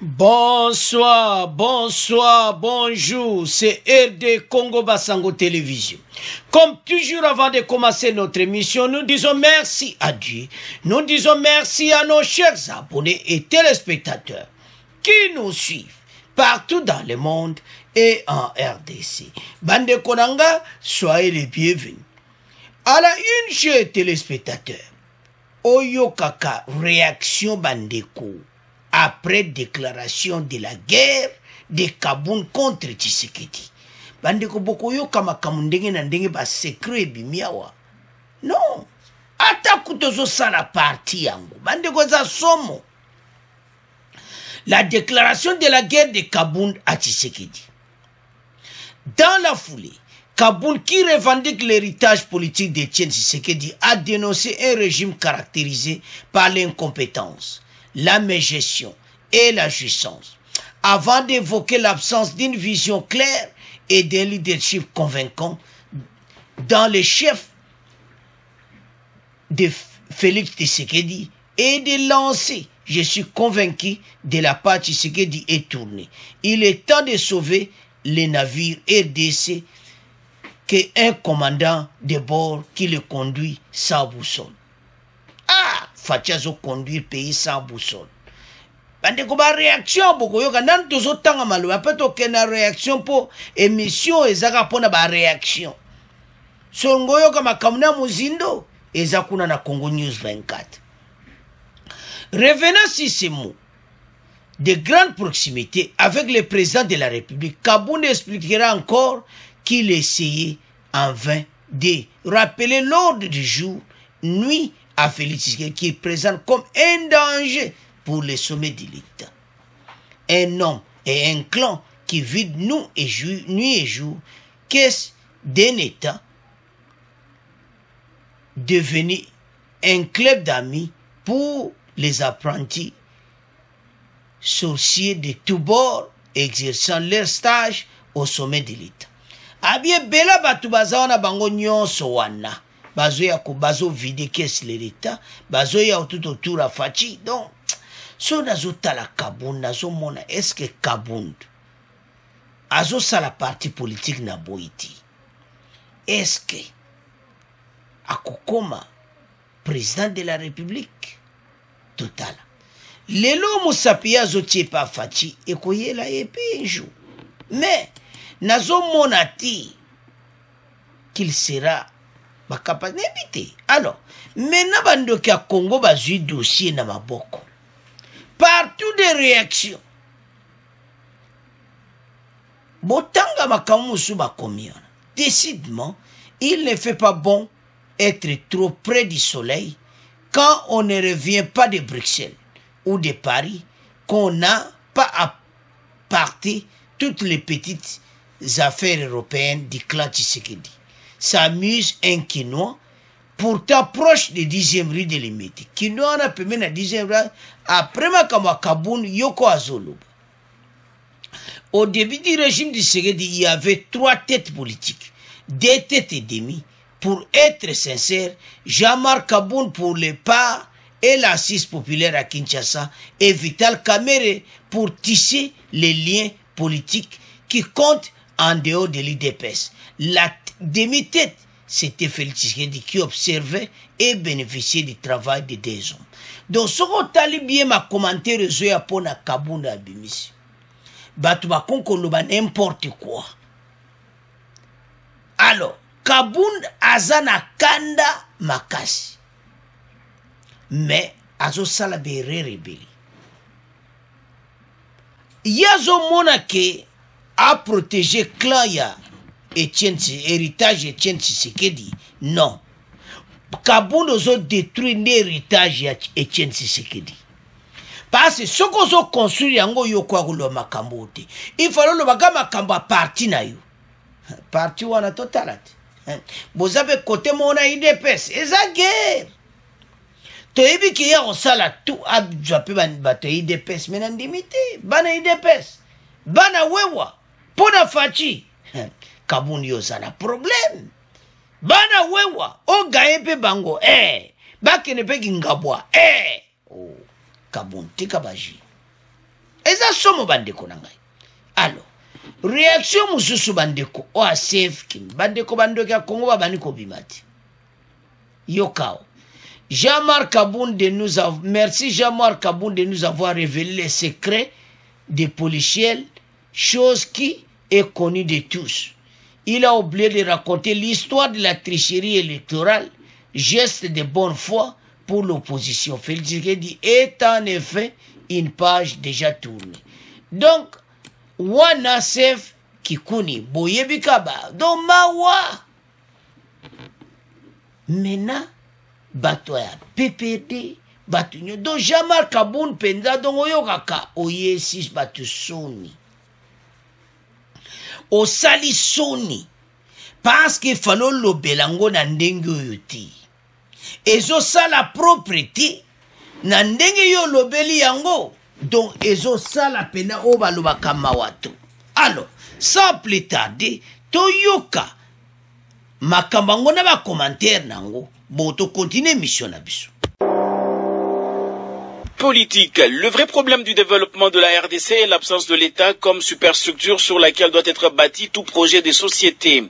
Bonsoir, bonsoir, bonjour, c'est RD Congo Basango Télévision. Comme toujours avant de commencer notre émission, nous disons merci à Dieu. Nous disons merci à nos chers abonnés et téléspectateurs qui nous suivent partout dans le monde et en RDC. Bande Konanga, soyez les bienvenus. À la une, chers téléspectateurs, Oyo Kaka, réaction Bandeko. Après déclaration de la guerre de Kaboun contre Tshisekedi. Bandeko bokoyo kama kamundenge na ndenge ba secret bimiawa. Non. Ata kutozo sala parti yango. Bandeko za somo. La déclaration de la guerre de Kaboun à Tshisekedi. Dans la foulée, Kaboun, qui revendique l'héritage politique de Tshisekedi, a dénoncé un régime caractérisé par l'incompétence, la mégestion et la jouissance, avant d'évoquer l'absence d'une vision claire et d'un leadership convaincant dans les chefs de Félix Tshisekedi et de lancer, je suis convaincu, de la part Tshisekedi est tournée. Il est temps de sauver les navires RDC qu'un commandant de bord qui le conduit sans boussole. Ah, Fatiazo conduire pays sans boussole. Bande ko ba réaction boko yoka nan tozo tanga malu apeto kena réaction po émission ezaka pona ba réaction. Songo yoka makamuna muzindo ezakuna na Congo News 24. Revenant sur ces mots de grande proximité avec le président de la République, Kaboun expliquera encore qu'il essayait en vain de rappeler l'ordre du jour, nuit à Félix Tshisekedi, qui présente comme un danger pour les sommets de l'État. Un homme et un clan qui vide nuit et jour, qu'est-ce d'un État devenu un club d'amis pour les apprentis sorciers de tous bords exerçant leur stage au sommet de l'État. Abie bela batu bazawana bango nyonso wana. Bazo ya kubazo vide kesi l'État, bazo ya tout autour à Fachi. Donc, so nazo tala Kaboun, nazo mona, est-ce que Kaboun, azo sa la parti politique na boiti? Est-ce que, akokoma, président de la République? Total. Lelo Moussapia zo tiepa Fachi, ekoye la epi un jour. Mais, nazo monati, qu'il sera capable d'éviter. Alors, maintenant, bandoki à Congo bazui dossier na maboko. Partout des réactions. Botanga makamusu bakomiona. Décidément, il ne fait pas bon être trop près du soleil quand on ne revient pas de Bruxelles ou de Paris, qu'on n'a pas à partir toutes les petites affaires européennes du clan Tshisekedi. S'amuse un Quinois, pourtant proche de 10e rue de Limite. Quinois n'a pas même la 10e rue, après ma Kaboun, Yoko Azoloba. Au début du régime du Tshisekedi, il y avait 3 têtes politiques, 2 têtes et demie. Pour être sincère, Jean-Marc Kaboun pour les parts et l'assise populaire à Kinshasa et Vital Kamerhe pour tisser les liens politiques qui comptent en dehors de l'IDPS. La demi-tête, c'était Félix Tshisekedi qui observait et bénéficiait du travail de 2 hommes. Donc, ce qu'on t'a bien ma commentaire, je pour na Kaboun à Bimis. Batouba Konkoloba n'importe quoi. Alors, Kaboun azana kanda makasi. Mais, azo salabe rebeli. Yazo monake a protégé clan ya héritage Etienne Tshisekedi. Non. Kaboun ozo détruit l'héritage ya Etienne Tshisekedi. Parce que ce qu'on a construit yango yoko akulo makambote. Il faut le baga makamba parti na yo. Parti wana totalate. Bozabe côté mona IDPS. Eza guerre. Toyebi ki ya osala tout abjape bato IDPS menandimité. Bana IDPS. Bana wewa. Pona Fachi. Kaboun yo zana problème. Bana wewa. O gaepe bango. Bakene pe gingabwa. Oh. Kaboun tika baji. Eza eza somo bandeko na ngai. Alors réaction mususu bandeko o asef kim bandeko bandoki ya Congo babani kobima te yokao. Jean-Marc Kaboun de nous avoir, merci Jean-Marc Kaboun de nous avoir révélé les secrets des policiers, chose qui est connue de tous. Il a oublié de raconter l'histoire de la tricherie électorale, geste de bonne foi pour l'opposition. Félix Tshisekedi est en effet une page déjà tournée. Donc, wana sef kikuni boyebi kaba donc mawa maintenant bato ya PPD bato nyo donc Jean-Marc Kaboun penza donc oyokaka oyesi bato soni osali soni parce que falo lobelango na ndenge oyo te ezosala propriété na ndenge yo lobeli yango donc ezosala pena o balobaka mawato. Alors sans plus tarder toyoka makambango na ba commentaire nango boto continue mission na biso. Politique. Le vrai problème du développement de la RDC est l'absence de l'État comme superstructure sur laquelle doit être bâti tout projet de société.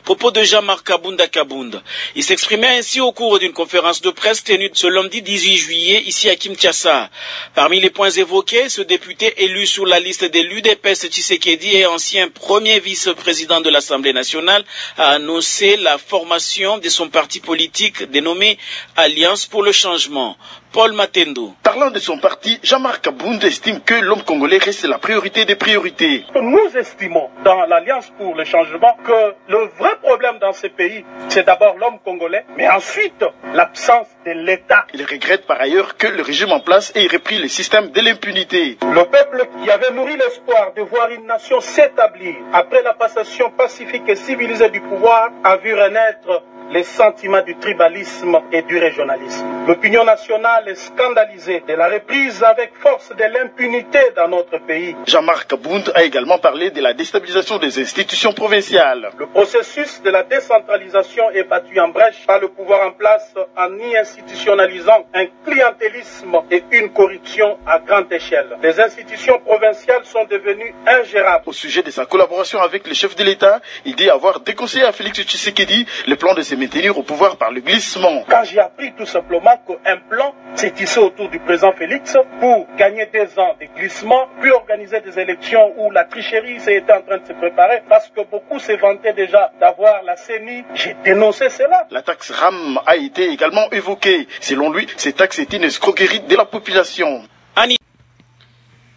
Propos de Jean-Marc Kaboun. Il s'exprimait ainsi au cours d'une conférence de presse tenue ce lundi 18 juillet ici à Kinshasa. Parmi les points évoqués, ce député élu sur la liste de l'UDPS Tshisekedi et ancien premier vice-président de l'Assemblée nationale a annoncé la formation de son parti politique dénommé Alliance pour le changement. Paul Matendo. Parlant de son parti, Jean-Marc Kaboun estime que l'homme congolais reste la priorité des priorités. Nous estimons dans l'Alliance pour le changement que le vrai problème dans ce pays, c'est d'abord l'homme congolais, mais ensuite l'absence de l'État. Il regrette par ailleurs que le régime en place ait repris le système de l'impunité. Le peuple qui avait nourri l'espoir de voir une nation s'établir après la passation pacifique et civilisée du pouvoir a vu renaître les sentiments du tribalisme et du régionalisme. L'opinion nationale est scandalisée de la reprise avec force de l'impunité dans notre pays. Jean-Marc Kaboun a également parlé de la déstabilisation des institutions provinciales. Le processus de la décentralisation est battu en brèche par le pouvoir en place en y institutionnalisant un clientélisme et une corruption à grande échelle. Les institutions provinciales sont devenues ingérables. Au sujet de sa collaboration avec le chef de l'État, il dit avoir déconseillé à Félix Tshisekedi le plan de se maintenir au pouvoir par le glissement. Quand j'ai appris tout simplement qu'un plan s'est tissé autour du président Félix pour gagner 2 ans de glissement, puis organiser des élections où la tricherie était en train de se préparer, parce que beaucoup se vantaient déjà d'avoir la CENI, j'ai dénoncé cela. La taxe RAM a été également évoquée. Selon lui, cette taxe est une escroquerie de la population.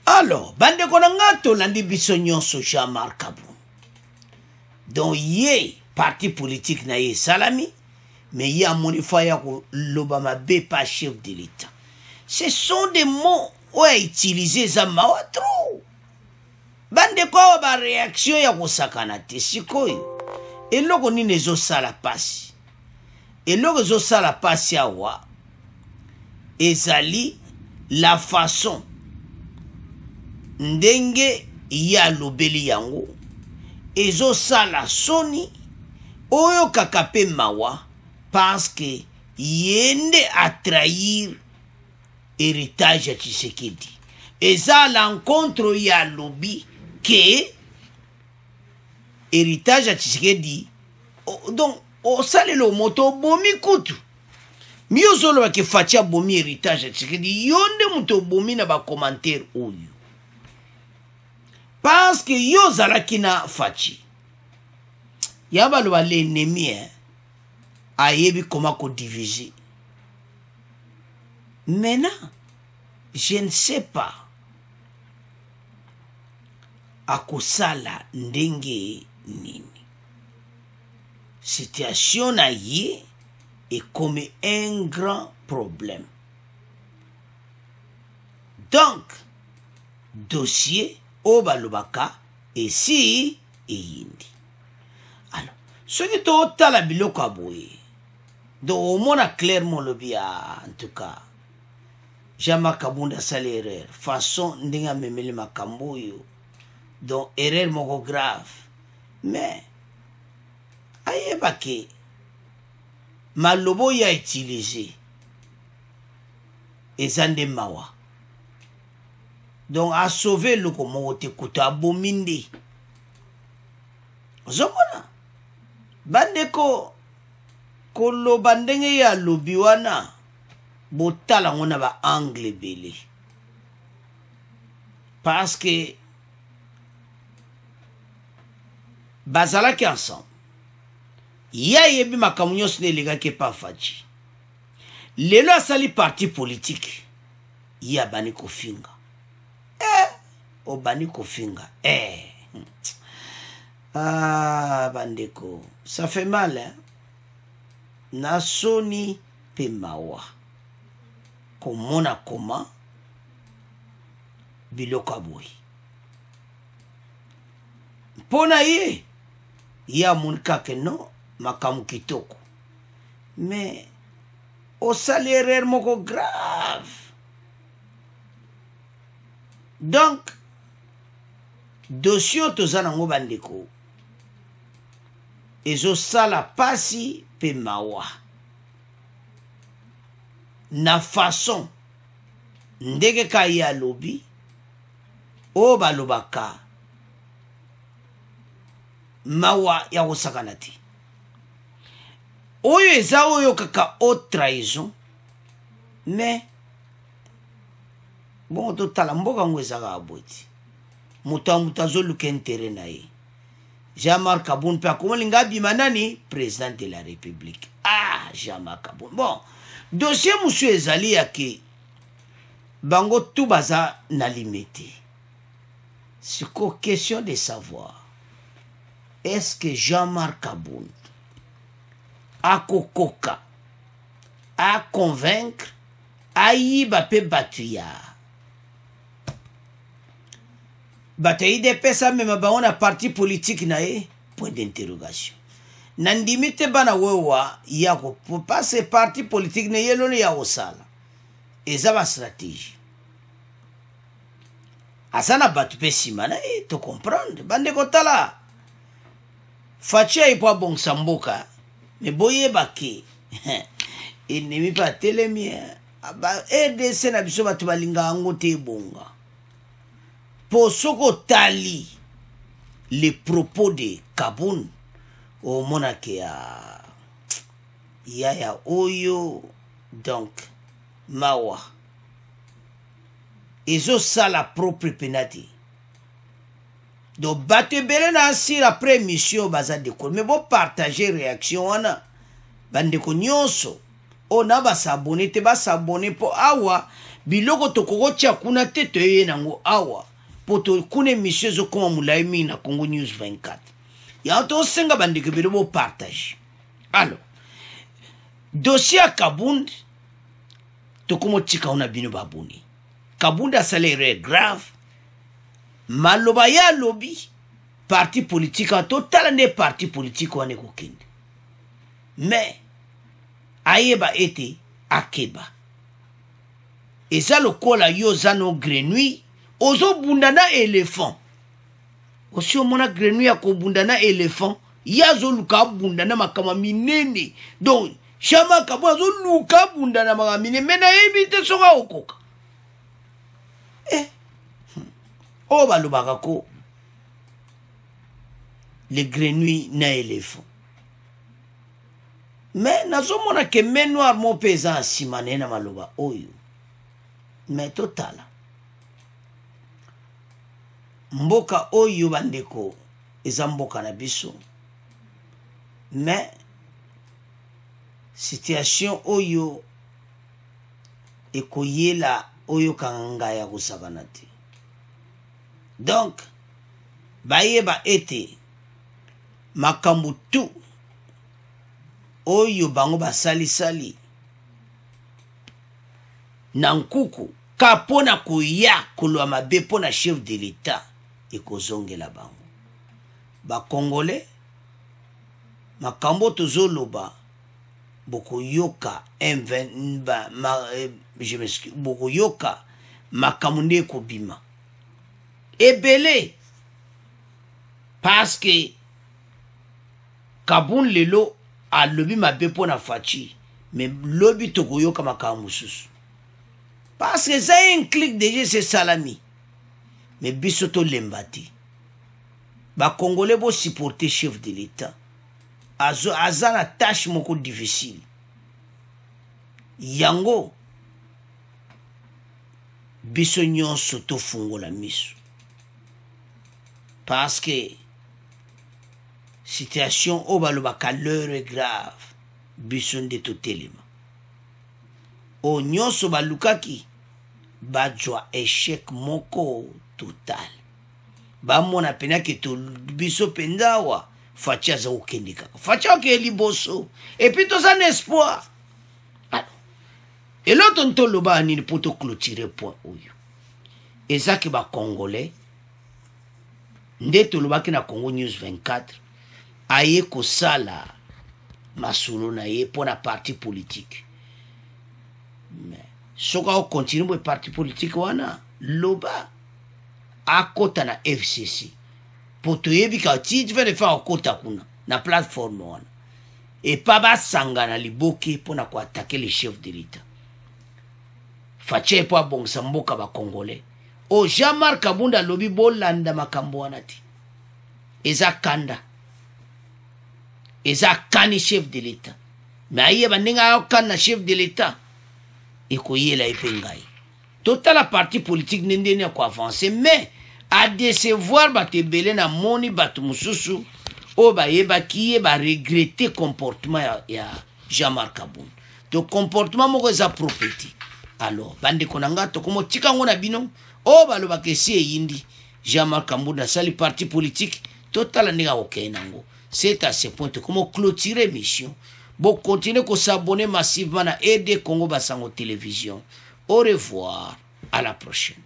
Alors, bande konanga tolandi biso nyonso Jean-Marc Kaboun. Donc yé parti politique na ye salami, mais il y a mon faya l'Obama B pas chef de l'État. Ce sont des mots où a utilisé za mawatro. Bande kwa ba réaction ya kosakana te sikoyo. Eloko ni nezo sala pasi. Eloko zo sala pasi awa. Ezali la façon ndenge ya lobeli yango. Ezo sala soni oyo kakape mawa parce que yende a trahir héritage à Tshisekedi. Et ça l'encontre ya lobby que héritage à Tshisekedi donc o sale le moto bomi kutu. Miozolo ke fatia bomi héritage à Tshisekedi yonde muto bomi na ba commentaire oyo. Parce que yo zalaki na fachi. Yaba lo l'ennemi a yebi comment ko diviser. Maintenant, je ne sais pas akosala ndenge nini. Situation na ye est comme un grand problème. Donc, dossier Obalobaka et si et yindi. Alors, ce qui est total à biloko aboye. Donc, au moins, a clairement le bien, en tout cas. Jean-Marc Kaboun a sali erreur. Façon, n'enga memeli makambo yo. Donc, erreur moko grave. Mais, aye bake, malobo ya utilisé. Ezande mawa. donc a sauvé le komo te kuta bominde zomona bandeko kolo bandenge ya lobi wana botala ngona ba angle belé parce que bazalaki ensemble ya yebi makambo nyonso ne legaki pa faci lelo asali parti politique ya bani kofinga o bani kofinga bandeko ça fait mal hein? Na soni pe mawa komona koma biloko aboyi mpona ye amoni kaka no makambo kitoko mais osali erreur moko grave donc dossier oyo toza nango bandeko ezosala pasi pe mawa na façon ndenge ka ye alobi oyo balobaka mawa ya kosakana te oyo eza oyo kaka haute trahison mais bongo totala mboka yango ezaka aboye ti moto ya moto azoluka intere na ye Jean-Marc Kaboun mpe akomolinga abima nani président de la république Jean-Marc Kaboun bon dossier mosu ezali yake bango tout baza na limite c'est quoi question de savoir est-ce que Jean-Marc Kaboun a kokoka a convaincre a yiba pe batuya bataille de pesa mema bango na parti politique na ye point d'interrogation nandimite bana wewa ya ko passer parti politique na ye lolo ya osala eza ba stratégie asana batu pe simana to comprendre bande kotala facia ipo bongsa mboka me boye bake ennemi pa telemi ba RDC na biso batu balinga ngo te bonga pour soko tali les propos de Kaboun au monake ya oyo donc mawa ezo sala propre penati donc batte bele na asir après mission baza de ko mais bon partager réaction wana bande ko nyonso ona ba s'abonner te ba s'abonner po awa biloko tokoko tia kuna te to ye nango awa poto kune mission zo koma mulai mi na Congo News 24 ya to senga bande ke bele bo partage alors dossier Kaboun tokomo tika ona bino baboni Kaboun a salaire grave maloba ya lobby parti politique en total ne parti politique wane kokende mais ayeba ete akeba eza lokola yo zano grenouille ozo bundana éléphant osi omona grenouille ya kobundana éléphant yazo luka bundana makama minene donc Jean-Marc Kaboun azo luka bundana makama minene mena yebite soka okoka oh balobaka ko les grenouilles na éléphant mais nazomona ke main noire mo pesa nsima na maloba oyo mais totala mboka oyo bandeko eza mboka na biso mais situation oyo ekoyela oyo kanga ya kusakana te donc bayeba ete makambo tu oyo bango basali na nkuku kapona koya kolwa mabe pona chef de l'état ekozongela bango ba congolais makambo tozoloba bokoyoka je m'excuse bokoyoka makambo nde kobima ebele parce que Kaboun lelo a lobi mabe pona faci mais lobi tokoyoka makambo susu parce que ça un clic déjà c'est salami mais biso to lembati ba congolais bo supporter chef de l'état aza na tâche moko difficile yango biso nyonso tofungola miso parce que situation o balobaka l'heure est grave biso nde totelema o nyonso balukaki bajwa échec moko total bamona pena ke to biso penza awa faci aza kokende kaka faci akee liboso epuis toza na espoir eloto ntoloba nini mpo toclotire point oyo ezaki bacongolais nde tolobaki na Congo News 24 aye kosala masolo na ye mpo na parti politique mais soki akokontinue boye parti politique wana loba akota na FCC mpo toyebi ka ti tifere fa akota kuna na plateforme wana epa basangana liboke mpo na koatake le chef de l'état facie mpo abongisa mboka bacongolais o Jean-Marc Kabunda alobi bolanda makambo wana te eza kanda eza kani chef de l'état me ayeba ndenge ayokani na chef de l'état ekoyela ye mpe ngai totala parti politique nde ndeni ya koavance mais adecevoir bato ebele na moni bato mosusu oyo bayebaki ye baregrete comportement ya Jean-Marc Kabunda to comportement moko eza propriété alors bandeko na nga tokomo tika yango na bino oyo balobaka esi eyindi Jean-Marc Kabunda asali parti politique totala ndenge akokeye nango c'est à ce point tokomo clôturer mission bon continuez à s'abonner massivement à RD Congo Basango Télévision. Au revoir, à la prochaine.